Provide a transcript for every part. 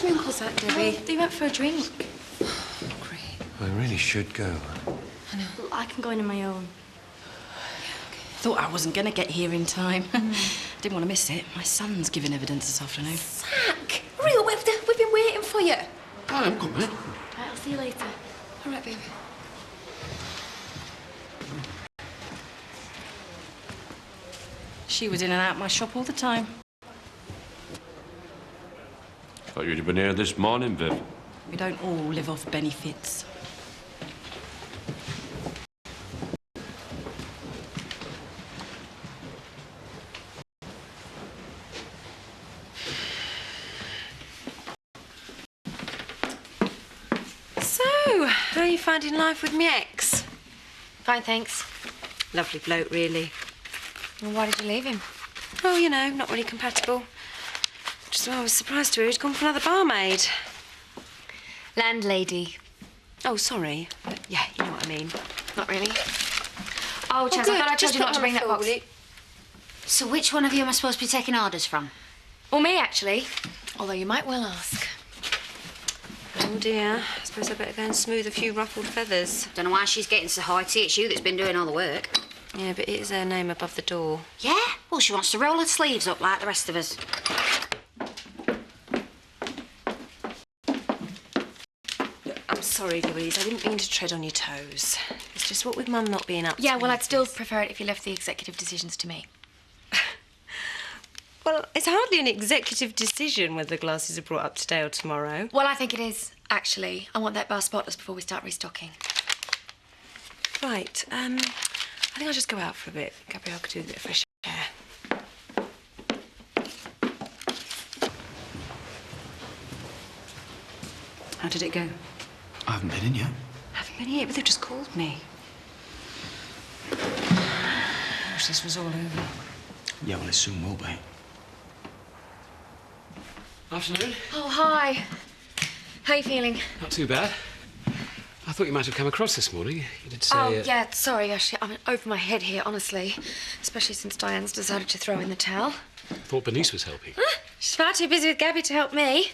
where's my uncle's at, Debbie? They went for a drink. Great. I really should go. I know. Well, I can go in on my own. Thought I wasn't going to get here in time. Didn't want to miss it. My son's giving evidence this afternoon. Zach! Hurry up, we've been waiting for you. I'm coming. Right, I'll see you later. All right, baby. She was in and out my shop all the time. Thought you'd have been here this morning, Viv. We don't all live off benefits. So, how are you finding life with me ex? Fine, thanks. Lovely bloke, really. Well, why did you leave him? Oh, you know, not really compatible. Just I was surprised to hear he'd gone for another barmaid. Landlady. Oh, sorry. But, yeah, you know what I mean. Not really. Oh, Chaz, good. I thought I told Just you put not to on bring the that floor, box. will you? So which one of you am I supposed to be taking orders from? Or me, actually. Although you might well ask. Oh, dear. I suppose I better go and smooth a few ruffled feathers. Don't know why she's getting so hoity. It's you that's been doing all the work. Yeah, but it is her name above the door. Yeah? Well, she wants to roll her sleeves up like the rest of us. I'm sorry, Louise. I didn't mean to tread on your toes. It's just what with Mum not being up to Yeah, well, I'd still anything. prefer it if you left the executive decisions to me. Well, it's hardly an executive decision whether the glasses are brought up today or tomorrow. Well, I think it is, actually. I want that bar spotless before we start restocking. Right, I think I'll just go out for a bit. Gabrielle could do with a bit of fresh air. How did it go? I haven't been in yet. Haven't been here, but they've just called me. Wish this was all over. Yeah, well, it soon will be. Afternoon. Oh, hi. How are you feeling? Not too bad. I thought you might have come across this morning. You did say... Oh, yeah, sorry, actually. I'm over my head here, honestly. Especially since Diane's decided to throw in the towel. Thought Bernice was helping. She's far too busy with Gabby to help me.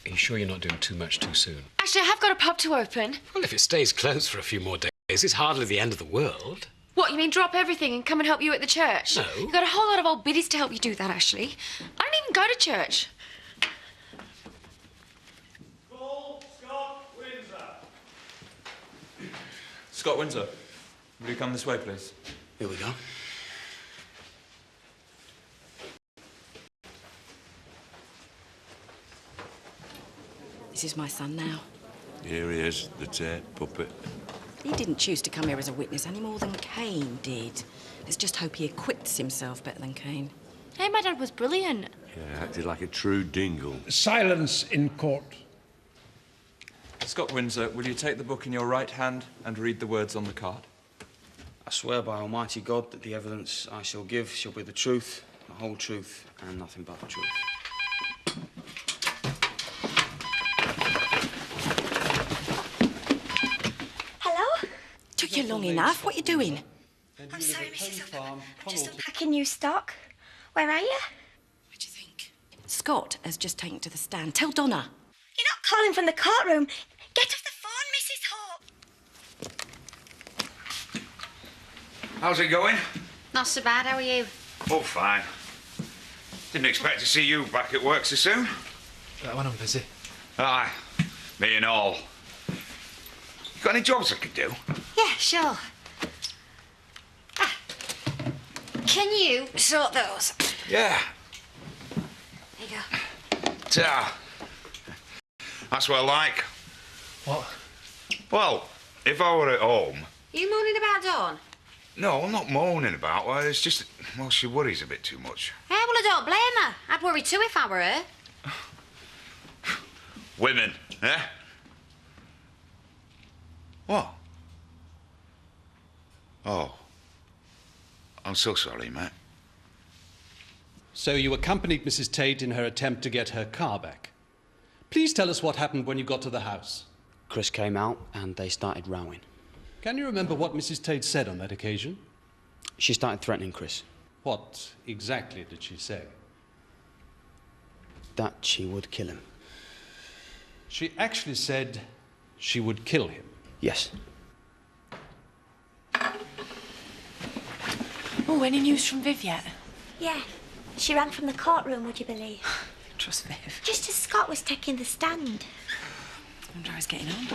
Are you sure you're not doing too much too soon? Actually, I have got a pub to open. Well, if it stays closed for a few more days, it's hardly the end of the world. What, you mean drop everything and come and help you at the church? No. You've got a whole lot of old biddies to help you do that, Ashley. I don't even go to church. Scott Windsor, will you come this way, please? Here we go. This is my son now. Here he is, the tape puppet. He didn't choose to come here as a witness any more than Cain did. Let's just hope he acquits himself better than Cain. Hey, my dad was brilliant. Yeah, acted like a true dingle. Silence in court. Scott Windsor, will you take the book in your right hand and read the words on the card? I swear by Almighty God that the evidence I shall give shall be the truth, the whole truth, and nothing but the truth. Hello? Took you long enough. What you doing? I'm sorry, Mrs. Upton. I'm just unpacking new stock. Where are you? What do you think? Scott has just taken to the stand. Tell Donna. You're not calling from the courtroom. Get off the phone, Mrs. Hope. How's it going? Not so bad, how are you? Oh, fine. Didn't expect to see you back at work so soon. When I'm busy. Aye, me and all. You got any jobs I could do? Yeah, sure. Can you sort those? Yeah. There you go. Ta. That's what I like. What? Well, if I were at home... You moaning about Dawn? No, I'm not moaning about her. It's just, well, she worries a bit too much. Well, I don't blame her. I'd worry too if I were her. Women, eh? What? Oh. I'm so sorry, Matt. So you accompanied Mrs. Tate in her attempt to get her car back. Please tell us what happened when you got to the house. Chris came out and they started rowing. Can you remember what Mrs. Tate said on that occasion? She started threatening Chris. What exactly did she say? that she would kill him. She actually said she would kill him. Yes. Oh, any news from Viv yet? Yeah. She ran from the courtroom, would you believe? Trust Viv. Just as Scott was taking the stand. I wonder how he's getting on.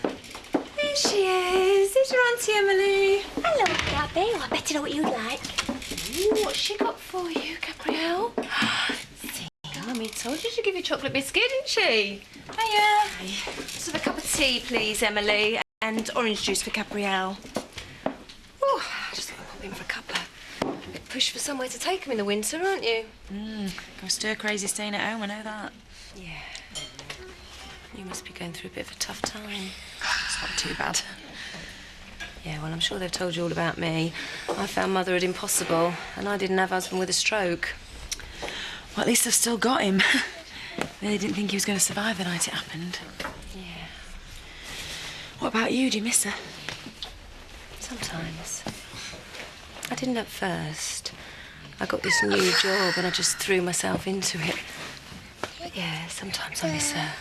There she is. There's your Auntie Emily. Hello, Gabby. Oh, I better know what you'd like. Ooh, what's she got for you, Gabrielle? See, Mummy told you she'd give you a chocolate biscuit, didn't she? Hiya. So a cup of tea, please, Emily, and orange juice for Gabrielle. Oh, I just thought I'd pop in for a cuppa. A bit pushed for somewhere to take them in the winter, aren't you? Go stir crazy staying at home, I know that. Yeah. You must be going through a bit of a tough time. It's not too bad. Yeah, well, I'm sure they've told you all about me. I found motherhood impossible, and I didn't have a husband with a stroke. Well, at least I've still got him. Really didn't think he was going to survive the night it happened. Yeah. What about you? Do you miss her? Sometimes. I didn't at first. I got this new job and I just threw myself into it. But yeah, sometimes I miss her.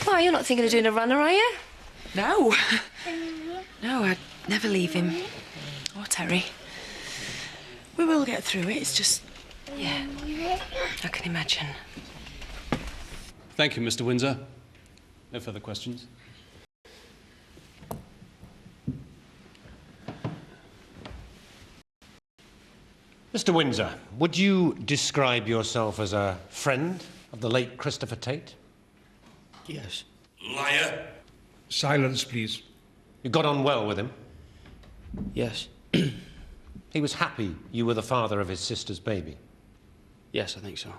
Why, you're not thinking of doing a runner, are you? No. No, I'd never leave him. Or Terry. We will get through it, it's just... Yeah, I can imagine. Thank you, Mr. Windsor. No further questions. Mr. Windsor, would you describe yourself as a friend of the late Christopher Tate? Yes. Liar. Silence, please. You got on well with him? Yes. He was happy you were the father of his sister's baby? Yes, I think so.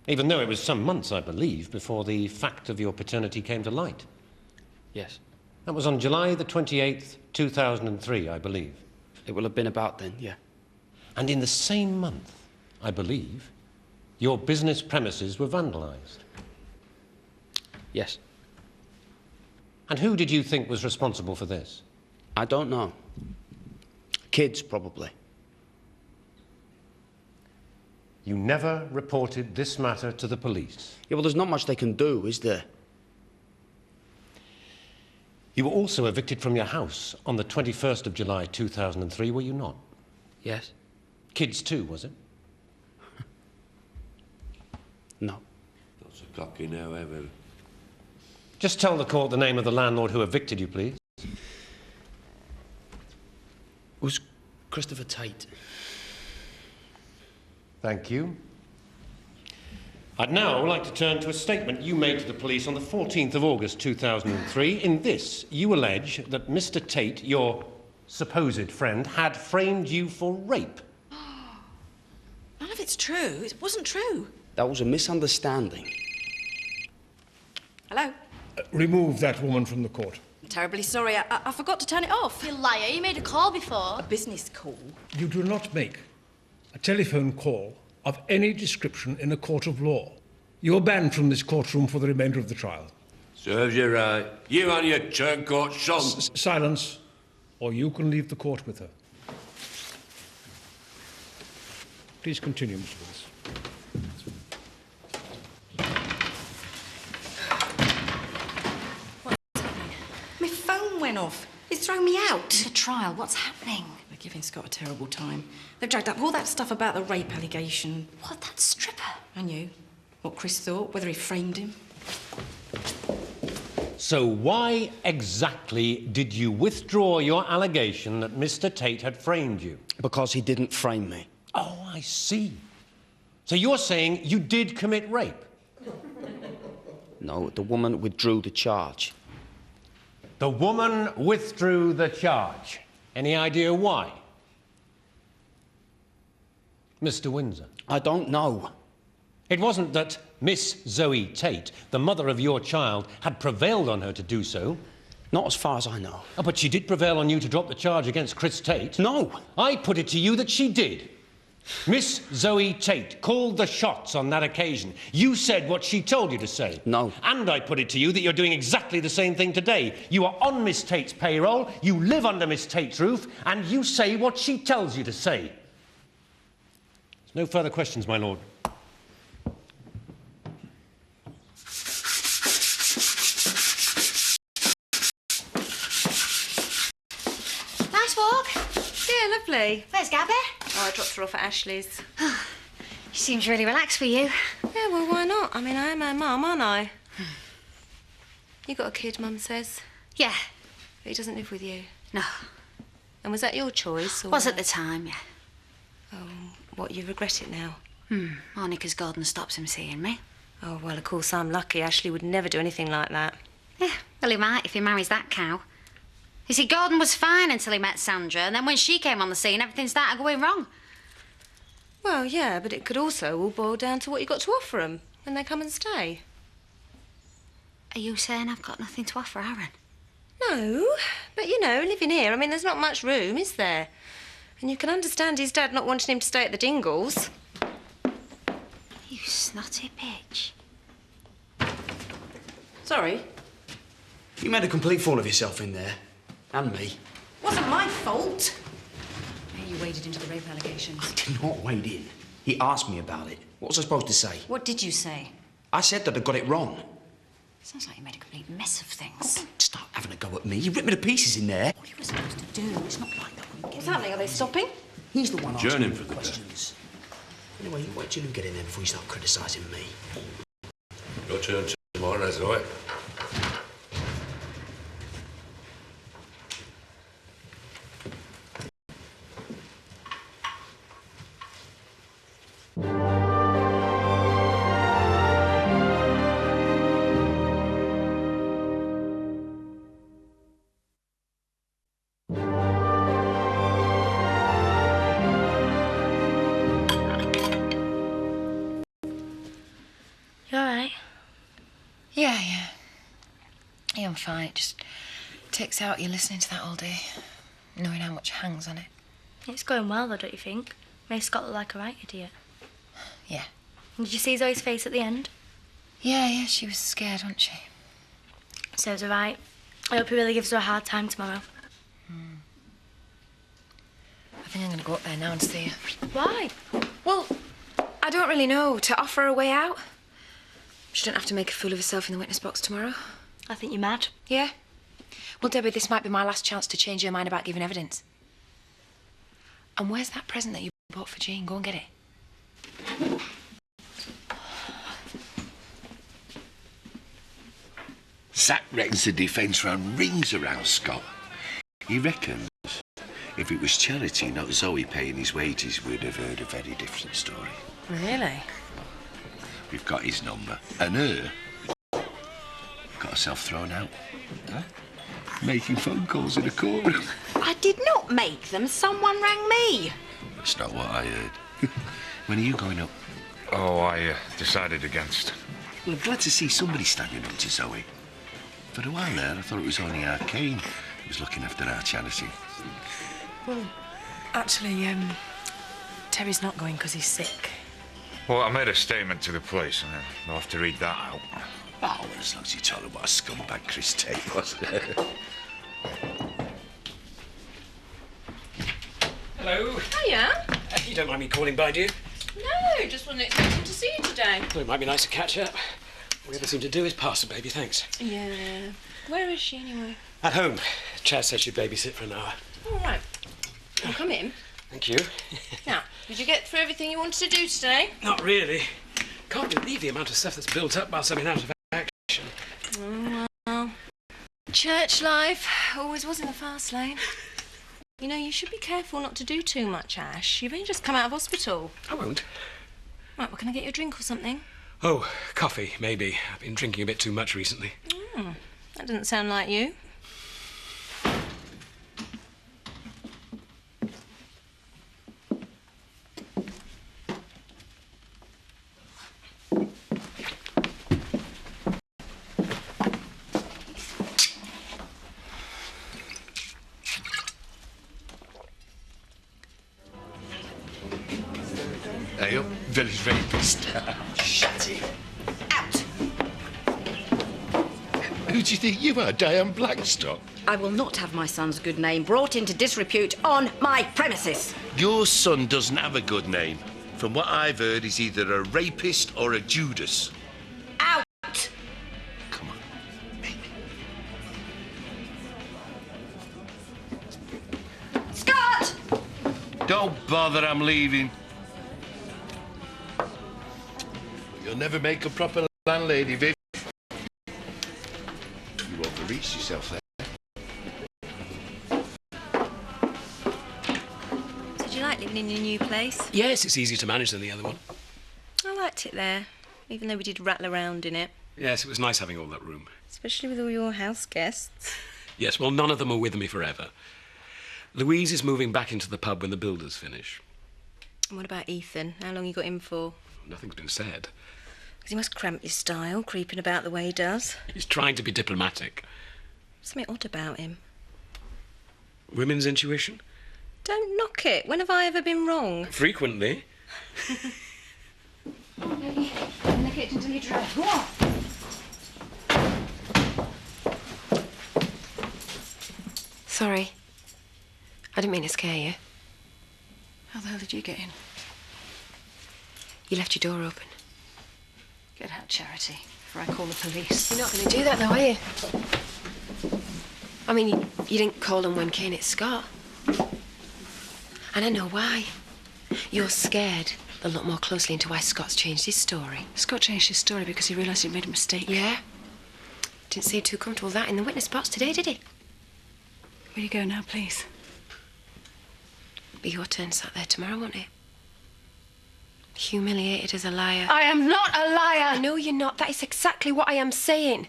Even though it was some months, I believe, before the fact of your paternity came to light. Yes. That was on July the 28th, 2003, I believe. It will have been about then, yeah. And in the same month, I believe, your business premises were vandalised. Yes. And who did you think was responsible for this? I don't know. Kids, probably. You never reported this matter to the police? Yeah, well, there's not much they can do, is there? You were also evicted from your house on the 21st of July 2003, were you not? Yes. Kids too, was it? No. Not so cocky now, ever. Just tell the court the name of the landlord who evicted you, please. It was Christopher Tate. Thank you. I'd now like to turn to a statement you made to the police on the 14th of August 2003. In this, you allege that Mr. Tate, your supposed friend, had framed you for rape. None of it's true. It wasn't true. That was a misunderstanding. Hello? Remove that woman from the court. I'm terribly sorry. I forgot to turn it off. You liar. You made a call before. A business call. You do not make a telephone call of any description in a court of law. You're banned from this courtroom for the remainder of the trial. Serves you right. You and your turncoat son. Silence, or you can leave the court with her. Please continue, Mr. Willis. My phone went off. It's thrown me out. The trial. What's happening? They're giving Scott a terrible time. They've dragged up all that stuff about the rape allegation. What, that stripper? I knew what Chris thought, whether he framed him. So why exactly did you withdraw your allegation that Mr. Tate had framed you? Because he didn't frame me. Oh, I see. So you're saying you did commit rape? No, the woman withdrew the charge. The woman withdrew the charge. Any idea why? Mr. Windsor? I don't know. It wasn't that Miss Zoe Tate, the mother of your child, had prevailed on her to do so. Not as far as I know. Oh, but she did prevail on you to drop the charge against Chris Tate. No. I put it to you that she did. Miss Zoe Tate called the shots on that occasion. You said what she told you to say. No. And I put it to you that you're doing exactly the same thing today. You are on Miss Tate's payroll, you live under Miss Tate's roof, and you say what she tells you to say. There's no further questions, my lord. she? Where's Gabby? Oh, I dropped her off at Ashley's. She seems really relaxed for you. Yeah, well, why not? I mean, I am her mum, aren't I? You got a kid, Mum says. Yeah. But he doesn't live with you. No. And was that your choice? Or Was at the time, yeah. Oh, what, you regret it now? Only 'cause Gordon stops him seeing me. Oh, well, of course, I'm lucky. Ashley would never do anything like that. Yeah, well, he might if he marries that cow. You see, Gordon was fine until he met Sandra, and then when she came on the scene, everything started going wrong. Well, yeah, but it could also all boil down to what you got to offer them when they come and stay. Are you saying I've got nothing to offer Aaron? No, but you know, living here, I mean, there's not much room, is there? And you can understand his dad not wanting him to stay at the Dingles. You snotty bitch. Sorry. You made a complete fool of yourself in there. And me. Wasn't my fault. You waded into the rape allegations. I did not wade in. He asked me about it. What was I supposed to say? What did you say? I said that I got it wrong. Sounds like you made a complete mess of things. Don't start having a go at me. You ripped me to pieces in there. What you were supposed to do, it's not like that. What's happening? Are they stopping? He's the one asking Adjourn him the for the day. questions. Anyway, you wait till you get in there before you start criticising me. Your turn tomorrow, as always. You all right? Yeah. Yeah, I'm fine. It just takes out you listening to that all day, knowing how much hangs on it. It's going well, though, don't you think? Makes Scott look like a right idiot. Yeah. And did you see Zoe's face at the end? Yeah, she was scared, wasn't she? So's all right. I hope he really gives her a hard time tomorrow. I think I'm going to go up there now and see her. Why? Well, I don't really know. To offer her a way out. She don't have to make a fool of herself in the witness box tomorrow. I think you're mad. Yeah? Well, Debbie, this might be my last chance to change your mind about giving evidence. And where's that present that you bought for Jean? Go and get it. Zach reckons the defence ran rings around Scott. He reckons if it was Charity, not Zoe, paying his wages, we'd have heard a very different story. Really? We've got his number. And her got herself thrown out. Huh? Making phone calls in a courtroom. I did not make them. Someone rang me. That's not what I heard. When are you going up? Oh, I decided against. Well, I'm glad to see somebody standing up to Zoe. For a while there, I thought it was only Arcane who was looking after our charity. Well, actually, Terry's not going because he's sick. Well, I made a statement to the police, and then they'll have to read that out. Oh, well, as long as you told him what a scumbag Chris Tate was. Hello. Hiya. You don't mind me calling by, do you? No, just wasn't expecting to see you today. Well, it might be nice to catch up. All we ever seem to do is pass the baby, thanks. Yeah. Where is she, anyway? At home. Chad said she'd babysit for an hour. All right. I'll come in. Thank you. Now, did you get through everything you wanted to do today? Not really. Can't believe the amount of stuff that's built up whilst I've been out of action. Oh, well. Church life always was in the fast lane. You know, you should be careful not to do too much, Ash. You've only just come out of hospital. I won't. Right, well, can I get you a drink or something? Oh, coffee, maybe. I've been drinking a bit too much recently. That doesn't sound like you. Hey up, village rapist. Shut it. Out. Who do you think you are, Diane Blackstock? I will not have my son's good name brought into disrepute on my premises. Your son doesn't have a good name. From what I've heard, he's either a rapist or a Judas. Out. Come on, baby. Scott! bother, I'm leaving. You'll never make a proper landlady, Viv. You overreached yourself there. Did you like living in your new place? Yes, it's easier to manage than the other one. I liked it there, even though we did rattle around in it. Yes, it was nice having all that room. Especially with all your house guests. Yes, well, none of them are with me forever. Louise is moving back into the pub when the builders finish. And what about Ethan? How long you got him for? Nothing's been said. Because he must cramp his style, creeping about the way he does. He's trying to be diplomatic. Something odd about him. Women's intuition? Don't knock it. When have I ever been wrong? Frequently. Maybe in the kitchen till you dry. Go on. Sorry. I didn't mean to scare you. How the hell did you get in? You left your door open. Get out, Charity, before I call the police. You're not going to do that, though, are you? I mean, you didn't call them when Kane hit Scott. And I know why. You're scared they'll look more closely into why Scott's changed his story. Scott changed his story because he realised he'd made a mistake. Yeah? Didn't seem too comfortable with that in the witness box today, did he? Will you go now, please? Be your turn sat there tomorrow, won't it? Humiliated as a liar. I am not a liar! No, you're not. That is exactly what I am saying.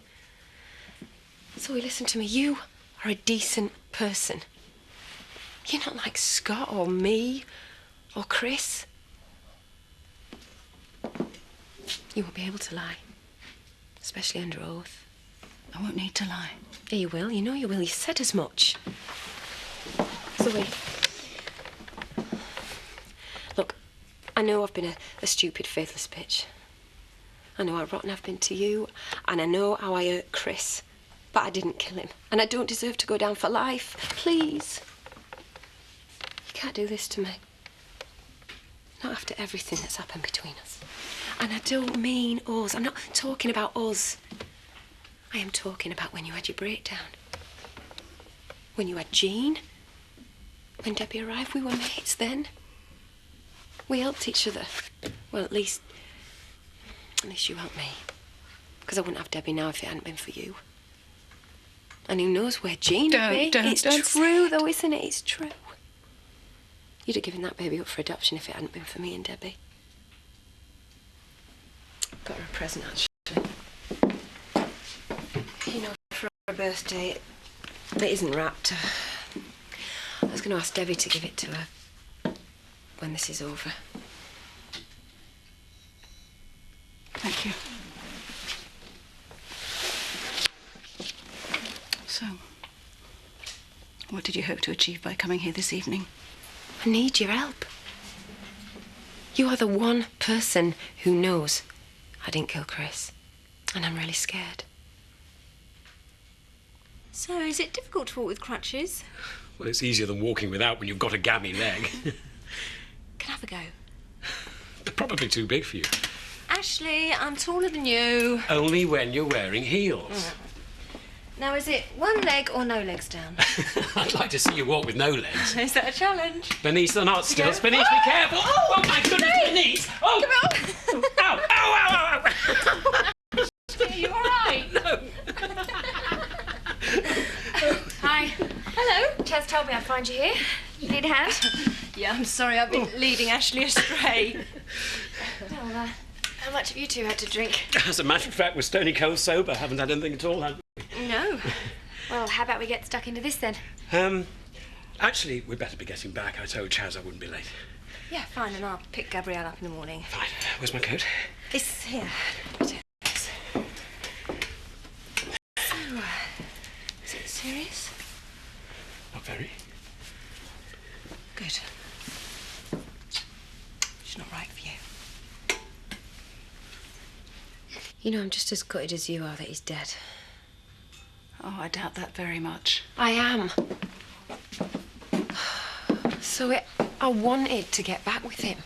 So listen to me. You are a decent person. You're not like Scott or me or Chris. You won't be able to lie. Especially under oath. I won't need to lie. Yeah, you will. You know you will. You said as much. Zoe. Look, I know I've been a stupid, faithless bitch. I know how rotten I've been to you, and I know how I hurt Chris. But I didn't kill him, and I don't deserve to go down for life. Please. You can't do this to me. Not after everything that's happened between us. And I don't mean us. I'm not talking about us. I am talking about when you had your breakdown. When you had Jean. When Debbie arrived, we were mates then. We helped each other. Well, at least you helped me. Because I wouldn't have Debbie now if it hadn't been for you. And who knows where Jean would be. It's true, though, isn't it? It's true. You'd have given that baby up for adoption if it hadn't been for me and Debbie. Got her a present, actually. You know, for her birthday, it isn't wrapped. I was going to ask Debbie to give it to her when this is over. Thank you. So, what did you hope to achieve by coming here this evening? I need your help. You are the one person who knows I didn't kill Chris. And I'm really scared. So, is it difficult to walk with crutches? Well, it's easier than walking without when you've got a gammy leg. Can I have a go? They're probably too big for you. Ashley, I'm taller than you. Only when you're wearing heels. Mm. Now, is it one leg or no legs down? I'd like to see you walk with no legs. Is that a challenge? Bernice, they're not stilts. Bernice, be careful. Oh, my goodness, Bernice. Oh, come on. Ow, ow, ow, ow, ow. Are you all right? No. Hi. Hello. Chaz told me I'd find you here. You need a hand? Yeah, I'm sorry. I've been leading Ashley astray. Well, how much have you two had to drink? As a matter of fact, we're stony cold sober. Haven't had anything at all, have we? No. Well, how about we get stuck into this then? Actually, we'd better be getting back. I told Chaz I wouldn't be late. Yeah, fine, and I'll pick Gabrielle up in the morning. Fine. Where's my coat? It's here. So, is it serious? Not very. Good. She's not right for you. You know, I'm just as gutted as you are that he's dead. Oh, I doubt that very much. I am. So I wanted to get back with him.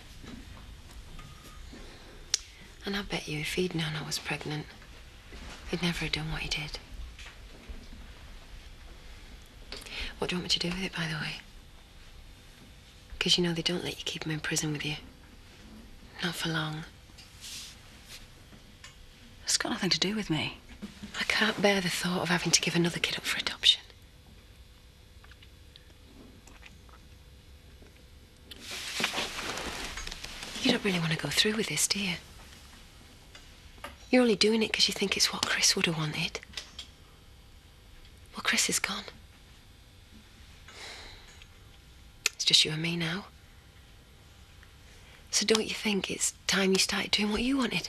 And I bet you if he'd known I was pregnant, he'd never have done what he did. What do you want me to do with it, by the way? Because you know they don't let you keep him in prison with you. Not for long. It's got nothing to do with me. I can't bear the thought of having to give another kid up for adoption. You don't really want to go through with this, do you? You're only doing it because you think it's what Chris would have wanted. Well, Chris is gone. It's just you and me now. So don't you think it's time you started doing what you wanted?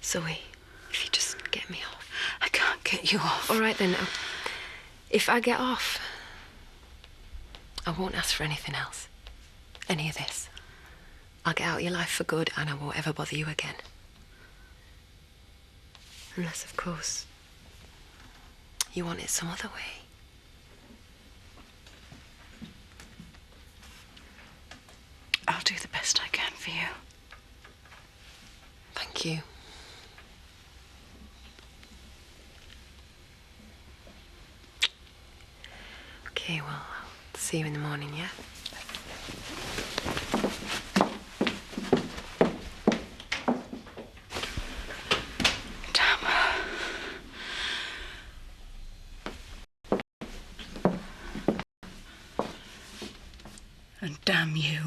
Zoe, if you just get me off. I can't get you off. All right then. If I get off, I won't ask for anything else. Any of this. I'll get out of your life for good and I won't ever bother you again. Unless, of course, you want it some other way. I'll do the best I can for you. Thank you. Okay, well, I'll see you in the morning, yeah? And damn you.